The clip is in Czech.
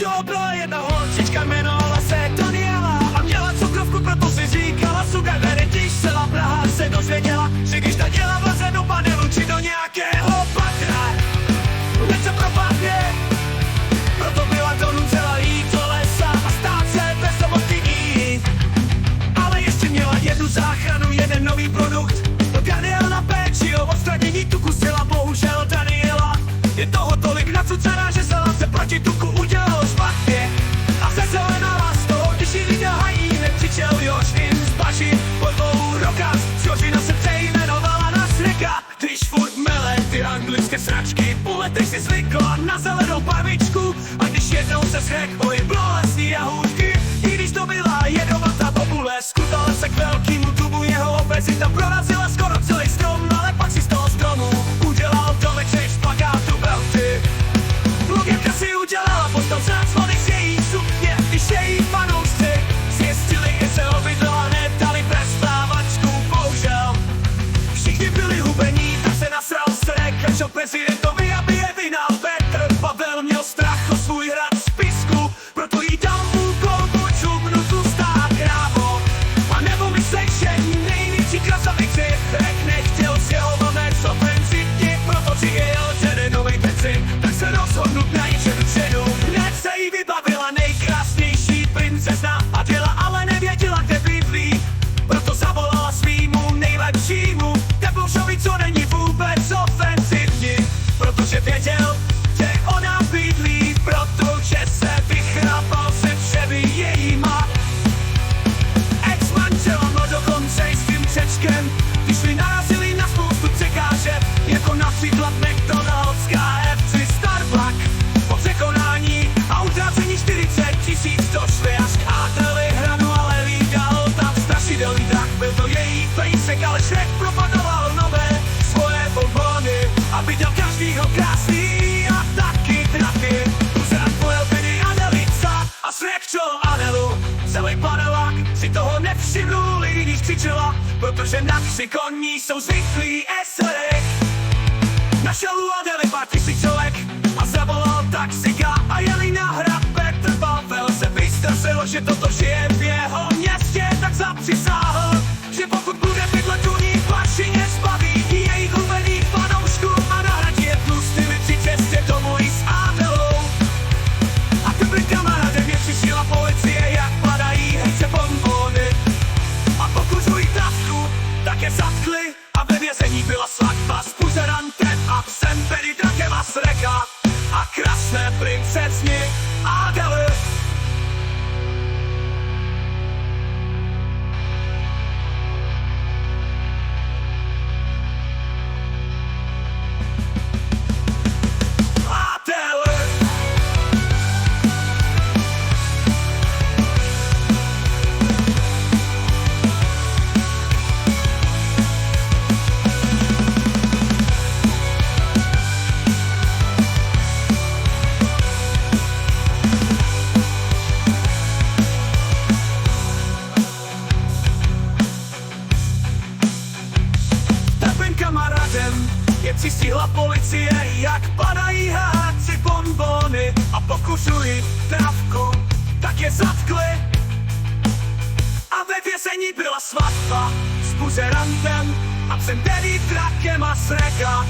Jo, byla jedna holčička, jmenovala se Daniela a měla cukrovku, proto si říkala Sugar Daddy, když celá Praha se dozvěděla, že když Daniela vleze do panelu či do nějakého patra, hned se propadne. Proto byla donucela jít do lesa a stát se bezdomovkyní. Ale ještě měla jednu záchranu, jeden nový produkt. To Daniel na péči o odstranění tuku zcela, bohužel Daniela je toho tolik nacucaná, že se proti tuku udělalo špatně. A zezelenala z toho, když ji viděl hajínek, přišel Jožin z baži po dvou rokách. Jožina se přejmenovala na Shreka, když furt mele ty anglické sračky. Po letech si zvykla na zelenou barvičku a když jednou se Shrek ohyblo lesní jahůdky. I když to byla jedovatá bobule, skutala se k velkýmu tubu, jeho obezita prorazila skoro celý strom, ale pak si z toho stromu udělal domeček z plakátu Belty. Blogerka si udělala postel z vody z její sukně, když její fanoušci zjistili, že se obydlela, nedali prestávačku, bohužel. Všichni byli hubení, tak se nasral Shrek a šel prezidentovi, aby je vynal. Petr Pavel měl strach o svůj hrad z pisku, proto jí dal mu kolbu čubnu tlustá krávo. A nebo myslej, že největší krasavici Shrek nechtěl z jeho vlnec ofenzivně, proto přijel jeden novej peci, tak se rozhodnut najít ženu ženu. Hned se jí vybavila nejkrásnější princezna Adela, ale nevěděla, kde bydlí, proto zavolala svýmu nejlepšímu Deboušovi, co není vůbec ofenzivní, protože věděl, že ona bydlí, protože se vychrapal se všemi jejíma. Ex-manžel no dokonce i s tím křečkem, když mi narazili na spoustu překážek, jako například McDonald's, KFC, Starbucks. Po překonání a utrácení 40 000 došli až k Adeli hranu, ale lídal tam strašidelný drak. Byl to její pejsek, ale Shrek propadoval nové svoje bonbony, aby děl každýho krásný a taky trafy. Uzrad pojel tedy Adelica a Shrek čel Adelu. Celý panelák si toho nevšimnul, i když křičela, protože na 3 koní jsou zvyklí SRek. Našel u Adely pár tisícovek a zavolal taxika a jeli na hrad. Petr Pavel se vystrašil, že toto žije v jeho městě, tak zapřisáhl, že pokud bude bydlet u ní v Bašině, zbaví jejich hubených fanoušků a nahradí je tlustými při cestě domů i s Adelou. A dobrým kamarádem je přišla policie, jak padají hejce bonbony. A pokuřují travku, tak je zatkli a ve vězení byla svatba s buzerantem a psem, tedy drakem a Shreka a krásné princezni Adely. Kamarádem je přistihla policie, jak padají háci bonbony a pokušují trávku, tak je zatkli. A ve vězení byla svatba s buzerantem a psem, tedy drakem a Shreka.